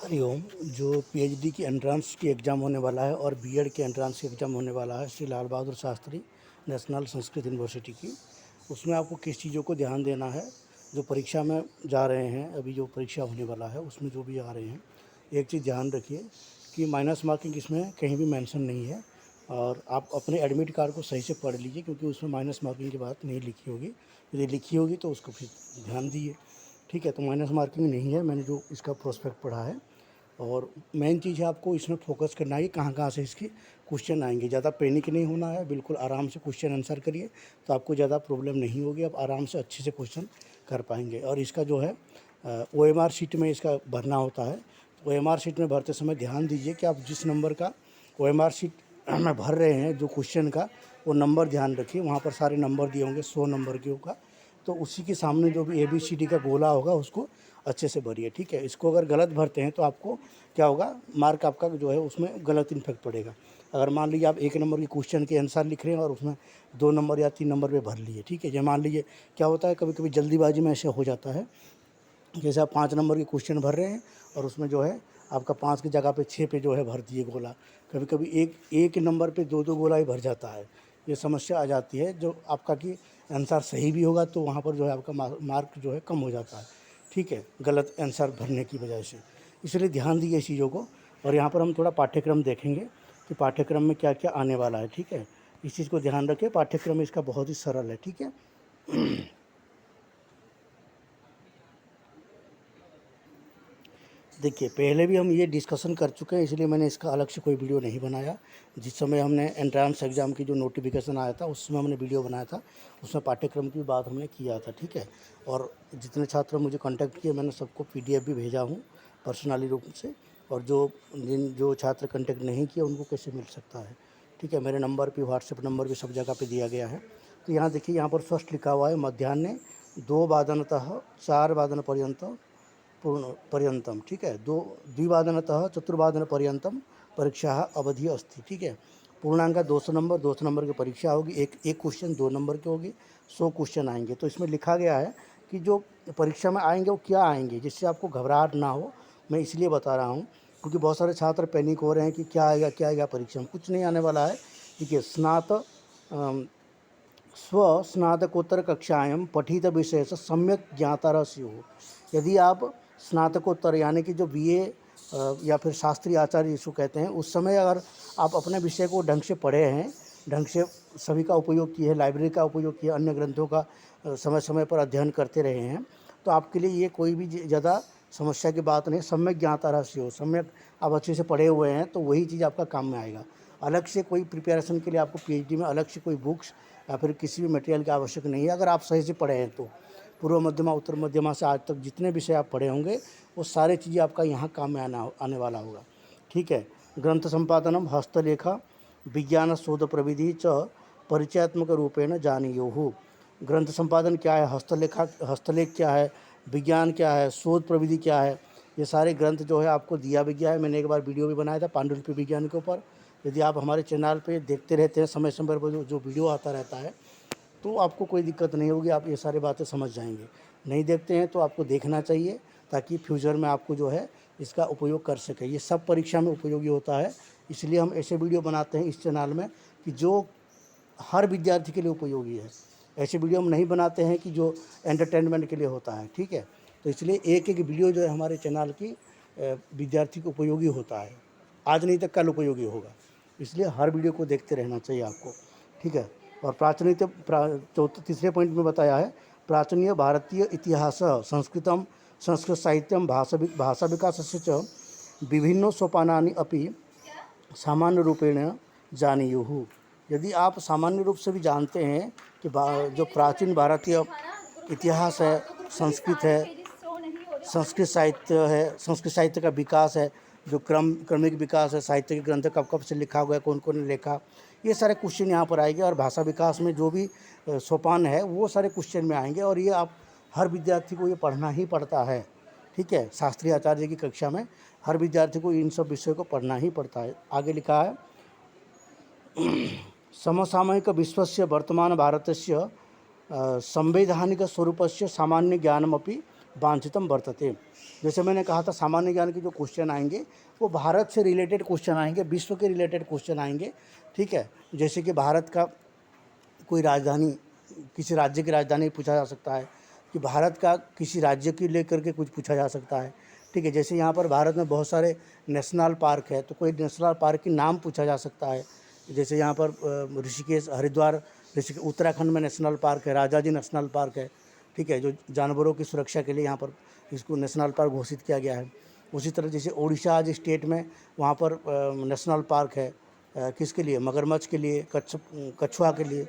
हरिओम। जो पीएचडी की एंट्रेंस की एग्ज़ाम होने वाला है और बीएड के एंट्रेंस की एग्ज़ाम होने वाला है श्री लाल बहादुर शास्त्री नेशनल संस्कृत यूनिवर्सिटी की, उसमें आपको किस चीज़ों को ध्यान देना है। जो परीक्षा में जा रहे हैं, अभी जो परीक्षा होने वाला है उसमें जो भी आ रहे हैं, एक चीज़ ध्यान रखिए कि माइनस मार्किंग इसमें कहीं भी मेंशन नहीं है। और आप अपने एडमिट कार्ड को सही से पढ़ लीजिए, क्योंकि उसमें माइनस मार्किंग की बात नहीं लिखी होगी। यदि लिखी होगी तो उसको फिर ध्यान दीजिए। ठीक है, तो माइनस मार्किंग नहीं है, मैंने जो इसका प्रोस्पेक्ट पढ़ा है। और मेन चीज़ है आपको इसमें फोकस करना है कि कहाँ कहाँ से इसके क्वेश्चन आएंगे। ज़्यादा पैनिक नहीं होना है, बिल्कुल आराम से क्वेश्चन आंसर करिए, तो आपको ज़्यादा प्रॉब्लम नहीं होगी। आप आराम से अच्छे से क्वेश्चन कर पाएंगे। और इसका जो है OMR शीट में इसका भरना होता है। तो OMR शीट में भरते समय ध्यान दीजिए कि आप जिस नंबर का OMR शीट में भर रहे हैं, जो क्वेश्चन का, वो नंबर ध्यान रखिए। वहाँ पर सारे नंबर दिए होंगे 100 नंबर के होगा, तो उसी के सामने जो भी ABCD का गोला होगा उसको अच्छे से भरिए। ठीक है, इसको अगर गलत भरते हैं तो आपको क्या होगा, मार्क आपका जो है उसमें गलत इम्फेक्ट पड़ेगा। अगर मान लीजिए आप 1 नंबर के क्वेश्चन के आंसर लिख रहे हैं और उसमें 2 नंबर या 3 नंबर पे भर लिए, ठीक है। जैसे मान लीजिए क्या होता है, कभी कभी जल्दीबाजी में ऐसे हो जाता है, जैसे आप 5 नंबर के क्वेश्चन भर रहे हैं और उसमें जो है आपका 5 की जगह पे 6 पे जो है भर दिए गोला। कभी कभी एक नंबर पे 2 गोला ही भर जाता है। ये समस्या आ जाती है। जो आपका कि आंसर सही भी होगा तो वहाँ पर जो है आपका मार्क जो है कम हो जाता है। ठीक है, गलत आंसर भरने की वजह से। इसलिए ध्यान दीजिए इस चीज़ों को। और यहाँ पर हम थोड़ा पाठ्यक्रम देखेंगे कि पाठ्यक्रम में क्या क्या आने वाला है। ठीक है, इस चीज़ को ध्यान रखें। पाठ्यक्रम इसका बहुत ही सरल है। ठीक है। देखिए, पहले भी हम ये डिस्कशन कर चुके हैं, इसलिए मैंने इसका अलग से कोई वीडियो नहीं बनाया। जिस समय हमने एंट्रेंस एग्ज़ाम की जो नोटिफिकेशन आया था उस समय हमने वीडियो बनाया था, उसमें पाठ्यक्रम की बात हमने किया था। ठीक है। और जितने छात्र मुझे कांटेक्ट किए, मैंने सबको PDF भी भेजा हूँ पर्सनली रूप से। और जो छात्र कांटेक्ट नहीं किए उनको कैसे मिल सकता है। ठीक है, मेरे नंबर पे, व्हाट्सएप नंबर भी सब जगह पे दिया गया है। तो यहाँ देखिए, यहाँ पर फर्स्ट लिखा हुआ है मध्याह्ने 2 वादनतः 4 वादनपर्यंत पूर्ण पर्यंतम। ठीक है, द्विवादनतः चतुर्वादनपर्यंतम परीक्षा अवधि अस्ति। ठीक है, पूर्णांक 200 नंबर की परीक्षा होगी। एक क्वेश्चन 2 नंबर के होगी, 100 क्वेश्चन आएंगे। तो इसमें लिखा गया है कि जो परीक्षा में आएंगे वो क्या आएंगे, जिससे आपको घबराहट ना हो। मैं इसलिए बता रहा हूँ क्योंकि बहुत सारे छात्र पैनिक हो रहे हैं कि क्या आएगा परीक्षा में। कुछ नहीं आने वाला है। देखिए, स्नातकोत्तर कक्षायां पठित विषय से सम्यक ज्ञाता स्युः। यदि आप स्नातकोत्तर यानी कि जो BA या फिर शास्त्री आचार्य जिसको कहते हैं, उस समय अगर आप अपने विषय को ढंग से पढ़े हैं, ढंग से सभी का उपयोग किए हैं, लाइब्रेरी का उपयोग किया, अन्य ग्रंथों का समय समय पर अध्ययन करते रहे हैं, तो आपके लिए ये कोई भी ज़्यादा समस्या की बात नहीं। सम्यक ज्ञाता स्युः, सम्यक आप अच्छे से पढ़े हुए हैं तो वही चीज़ आपका काम में आएगा। अलग से कोई प्रिपरेशन के लिए आपको PhD में अलग से कोई बुक्स या फिर किसी भी मटेरियल की आवश्यक नहीं है। अगर आप सही से पढ़े हैं तो पूर्व मध्यमा, उत्तर मध्यमा से आज तक जितने विषय आप पढ़े होंगे वो सारी चीज़ें आपका यहाँ काम में आने वाला होगा। ठीक है। ग्रंथ संपादनम हस्तलेखा विज्ञान शोध प्रविधि च परिचयात्मक रूपेण जानीयुः। ग्रंथ संपादन क्या है, हस्तलेख क्या है, विज्ञान क्या है, शोध प्रविधि क्या है, ये सारे ग्रंथ जो है आपको दिया भी गया है। मैंने एक बार वीडियो भी बनाया था पांडुलिपि विज्ञान के ऊपर। यदि आप हमारे चैनल पे देखते रहते हैं, समय समय पर जो वीडियो आता रहता है, तो आपको कोई दिक्कत नहीं होगी, आप ये सारी बातें समझ जाएंगे। नहीं देखते हैं तो आपको देखना चाहिए, ताकि फ्यूचर में आपको जो है इसका उपयोग कर सके। ये सब परीक्षा में उपयोगी होता है। इसलिए हम ऐसे वीडियो बनाते हैं इस चैनल में कि जो हर विद्यार्थी के लिए उपयोगी है। ऐसे वीडियो हम नहीं बनाते हैं कि जो एंटरटेनमेंट के लिए होता है। ठीक है, तो इसलिए एक एक वीडियो जो है हमारे चैनल की विद्यार्थी को उपयोगी होता है। आज नहीं तो कल उपयोगी होगा, इसलिए हर वीडियो को देखते रहना चाहिए आपको। ठीक है। और तीसरे पॉइंट में बताया है, प्राचीन भारतीय इतिहास संस्कृतम संस्कृत साहित्यम भाषा विकासस्य च विभिन्नो सोपानानि अपि सामान्य रूपेण जानीयुः। यदि आप सामान्य रूप से भी जानते हैं कि जो प्राचीन भारतीय इतिहास है, संस्कृत है, संस्कृत साहित्य है, संस्कृत साहित्य का विकास है, जो क्रमिक विकास है, साहित्य के ग्रंथ कब कब से लिखा हुआ है, कौन कौन ने लिखा, ये सारे क्वेश्चन यहाँ पर आएंगे। और भाषा विकास में जो भी सोपान है वो सारे क्वेश्चन में आएंगे। और ये आप हर विद्यार्थी को ये पढ़ना ही पड़ता है। ठीक है, शास्त्री आचार्य की कक्षा में हर विद्यार्थी को इन सब विषयों को पढ़ना ही पड़ता है। आगे लिखा है, समसामयिक विश्वस्य वर्तमान भारतस्य संवैधानिक स्वरूपस्य सामान्य ज्ञानमपि वांछितम वर्तते। जैसे मैंने कहा था सामान्य ज्ञान के जो क्वेश्चन आएंगे वो भारत से रिलेटेड क्वेश्चन आएंगे, विश्व के रिलेटेड क्वेश्चन आएंगे, ठीक है। जैसे कि भारत का कोई राजधानी, किसी राज्य की राजधानी पूछा जा सकता है, कि भारत का किसी राज्य की लेकर के कुछ पूछा जा सकता है, ठीक है। जैसे यहाँ पर भारत में बहुत सारे नेशनल पार्क है, तो कोई नेशनल पार्क की नाम पूछा जा सकता है। जैसे यहाँ पर ऋषिकेश, हरिद्वार, ऋषिकेश उत्तराखंड में नेशनल पार्क है, राजाजी नेशनल पार्क है, ठीक है, जो जानवरों की सुरक्षा के लिए यहाँ पर इसको नेशनल पार्क घोषित किया गया है। उसी तरह जैसे ओडिशा आज स्टेट में वहाँ पर नेशनल पार्क है, किसके लिए, मगरमच्छ के लिए, कछुआ के लिए।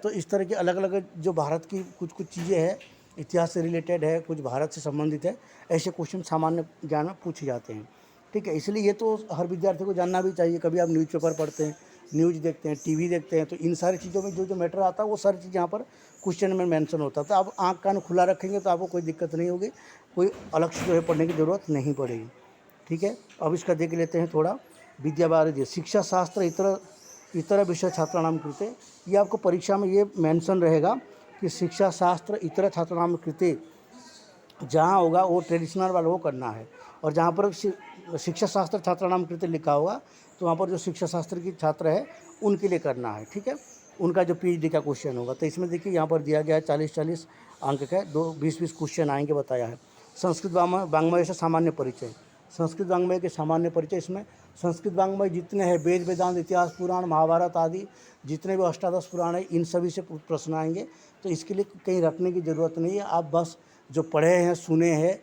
तो इस तरह के अलग अलग जो भारत की कुछ कुछ चीज़ें हैं, इतिहास से रिलेटेड है, कुछ भारत से संबंधित है, ऐसे क्वेश्चन सामान्य ज्ञान में पूछे जाते हैं, ठीक है। इसलिए ये तो हर विद्यार्थी को जानना भी चाहिए। कभी आप न्यूज़पेपर पढ़ते हैं, न्यूज़ देखते हैं, टीवी देखते हैं, तो इन सारी चीज़ों में जो जो मैटर आता है वो सारी चीज़ यहाँ पर क्वेश्चन में मेंशन होता है। तो आप आँख कान खुला रखेंगे तो आपको कोई दिक्कत नहीं होगी, कोई अलग से जो है पढ़ने की ज़रूरत नहीं पड़ेगी, ठीक है। अब इसका देख लेते हैं थोड़ा। विद्या वारिधि शिक्षा शास्त्र इतर विषय छात्राणाम कृते, ये आपको परीक्षा में ये मेंशन रहेगा कि शिक्षा शास्त्र इतर छात्राणाम कृते, जहाँ होगा वो ट्रेडिशनल वाला वो करना है, और जहाँ पर शिक्षा शास्त्र छात्राणाम कृते लिखा होगा तो वहाँ पर जो शिक्षा शास्त्र की छात्र है उनके लिए करना है, ठीक है। उनका जो पीएचडी का क्वेश्चन होगा। तो इसमें देखिए यहाँ पर दिया गया है 40-40 अंक का 20-20 क्वेश्चन आएंगे बताया है। संस्कृत वाङ्मय से सामान्य परिचय, संस्कृत वाङ्मय के सामान्य परिचय। इसमें संस्कृत वाङ्मय जितने हैं, वेद वेदांत इतिहास पुराण महाभारत आदि जितने भी अष्टादश पुराण है, इन सभी से प्रश्न आएंगे। तो इसके लिए कहीं रखने की ज़रूरत नहीं है, आप बस जो पढ़े हैं, सुने हैं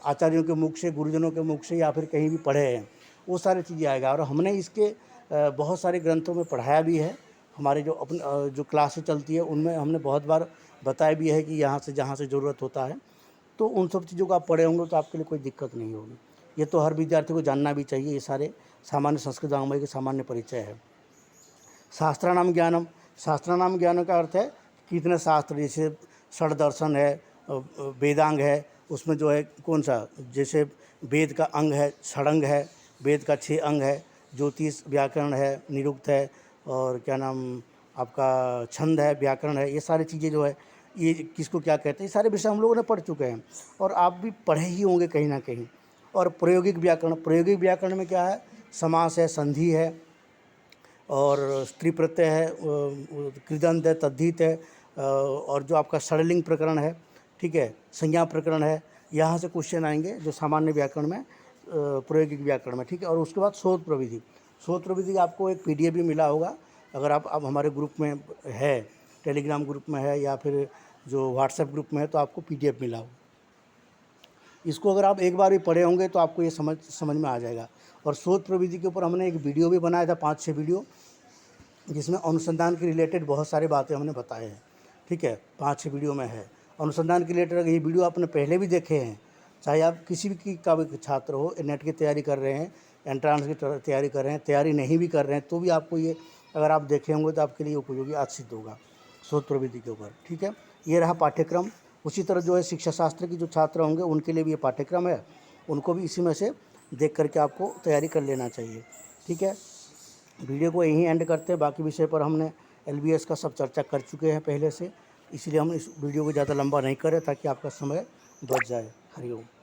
आचार्यों के मुख से, गुरुजनों के मुख से, या फिर कहीं भी पढ़े हैं, वो सारी चीज़ें आएगा। और हमने इसके बहुत सारे ग्रंथों में पढ़ाया भी है। हमारे जो अपने जो क्लासें चलती है उनमें हमने बहुत बार बताया भी है कि यहाँ से जहाँ से ज़रूरत होता है, तो उन सब चीज़ों को आप पढ़े होंगे तो आपके लिए कोई दिक्कत नहीं होगी। ये तो हर विद्यार्थी को जानना भी चाहिए। ये सारे सामान्य संस्कृत वाङ्मय के सामान्य परिचय है। शास्त्राणाम ज्ञानम, शास्त्राणाम ज्ञान का अर्थ है कितने शास्त्र, जैसे षड दर्शन है, वेदांग है, उसमें जो है कौन सा, जैसे वेद का अंग है, षडंग है, वेद का 6 अंग है, ज्योतिष, व्याकरण है, निरुक्त है, और क्या नाम आपका छंद है, व्याकरण है। ये सारी चीज़ें जो है ये किसको क्या कहते हैं, ये सारे विषय हम लोगों ने पढ़ चुके हैं और आप भी पढ़े ही होंगे कहीं ना कहीं। और प्रायोगिक व्याकरण, प्रायोगिक व्याकरण में क्या है, समास है, संधि है, और स्त्री प्रत्यय है, कृदंत है, तद्धित है, और जो आपका षडलिंग प्रकरण है, ठीक है, संज्ञा प्रकरण है। यहाँ से क्वेश्चन आएंगे जो सामान्य व्याकरण में, प्रायोगिक व्याकरण में, ठीक है। और उसके बाद शोध प्रविधि, शोध प्रविधि का आपको एक PDF भी मिला होगा। अगर आप अब हमारे ग्रुप में है, टेलीग्राम ग्रुप में है या फिर जो व्हाट्सएप ग्रुप में है, तो आपको PDF मिला होगा। इसको अगर आप एक बार भी पढ़े होंगे तो आपको ये समझ में आ जाएगा। और शोध प्रविधि के ऊपर हमने एक वीडियो भी बनाया था, 5-6 वीडियो, जिसमें अनुसंधान के रिलेटेड बहुत सारी बातें हमने बताए हैं, ठीक है। 5-6 वीडियो में है अनुसंधान के रिलेटेड। अगर ये वीडियो आपने पहले भी देखे हैं, चाहे आप किसी भी का भी छात्र हो, नेट की तैयारी कर रहे हैं, एंट्रांस की तैयारी कर रहे हैं, तैयारी नहीं भी कर रहे हैं, तो भी आपको ये अगर आप देखे होंगे तो आपके लिए उपयोगी आज सिद्ध होगा शोध प्रविधि के ऊपर, ठीक है। ये रहा पाठ्यक्रम। उसी तरह जो है शिक्षा शास्त्र की जो छात्र होंगे उनके लिए भी ये पाठ्यक्रम है, उनको भी इसी में से देख करके आपको तैयारी कर लेना चाहिए, ठीक है। वीडियो को यहीं एंड करते हैं। बाकी विषय पर हमने LBS का सब चर्चा कर चुके हैं पहले से, इसलिए हम इस वीडियो को ज़्यादा लंबा नहीं करें ताकि आपका समय बच जाए। हरिओम।